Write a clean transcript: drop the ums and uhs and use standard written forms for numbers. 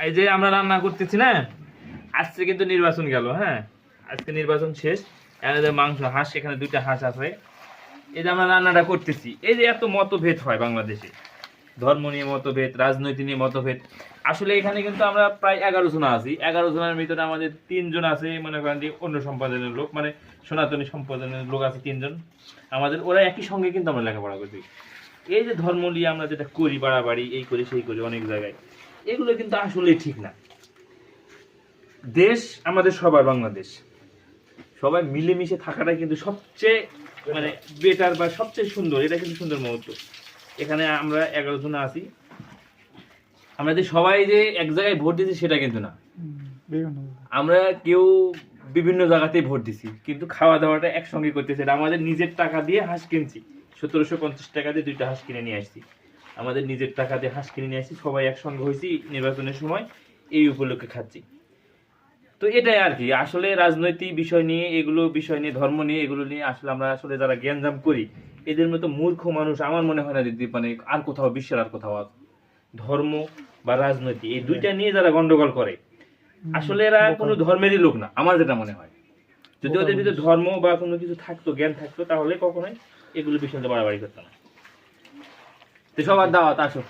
এই যে আমরা রান্না করতেছি না, আজকে কিন্তু নির্বাচন গেল। হ্যাঁ, আজকে নির্বাচন শেষ। এখানে যে মাংস হাঁস, এখানে 2টা হাঁস আছে। এই যে আমরা রান্নাটা করতেছি, এই যে এত মতভেদ হয় বাংলাদেশে, ধর্ম নিয়ে মতভেদ, রাজনীতি নিয়ে মতভেদ। আসলে এখানে কিন্তু আমরা প্রায় 11 জন আছি। 11 জনের ভিতরে আমাদের 3 জন আছে মনে করেন যে অন্য সম্প্রদায়ের লোক, মানে সনাতনী সম্প্রদায়ের লোক আছে 3 জন। আমাদের ওরা একই সঙ্গে কিন্তু আমরা লেখাপড়া করছি। এই যে ধর্ম নিয়ে আমরা যেটা করি, বাড়াবাড়ি এই করি সেই করি অনেক জায়গায়, এগুলো কিন্তু আসলে ঠিক না। দেশ আমাদের সবার, বাংলাদেশ, সবাই মিলেমিশে থাকাটাই কিন্তু সবচেয়ে মানে বেটার বা সবচেয়ে সুন্দর। এটা কিন্তু সুন্দর মুহূর্ত। এখানে আমরা 11 জন আছি। আমরা যে সবাই যে এক জায়গায় ভোট দিচ্ছি সেটা কিন্তু না। আমরা কেউ বিভিন্ন জায়গাতেই ভোট দিছি, কিন্তু খাওয়া দাওয়াটা একসঙ্গে করতেছি। এটা আমাদের নিজের টাকা দিয়ে হাঁস কিনছি, 1750 টাকা দিয়ে 2টা হাঁস কিনে নিয়ে আসছি। আমাদের নিজের টাকা দিয়ে হাঁস কিনে নিয়ে আসছি, সবাই একসঙ্গে হয়েছি নির্বাচনের সময়, এই উপলক্ষে খাচ্ছি। তো এটাই আর কি। আসলে রাজনৈতিক বিষয় নিয়ে, এগুলো বিষয় নিয়ে, ধর্ম নিয়ে, এগুলো নিয়ে আসলে আমরা আসলে যারা জ্ঞানজাম করি, এদের মতো মূর্খ মানুষ আমার মনে হয় না যদি মানে আর কোথাও, বিশ্বের আর কোথাও আছে। ধর্ম বা রাজনীতি এই দুইটা নিয়ে যারা গন্ডগোল করে, আসলে এরা কোনো ধর্মেরই লোক না আমার যেটা মনে হয়। যদি ওদের ভিতরে ধর্ম বা কোনো কিছু থাকতো, জ্ঞান থাকতো, তাহলে কখনোই এগুলো বিষয়ে বাড়াবাড়ি করতো না। তো সবার দাওয়াত, আসো।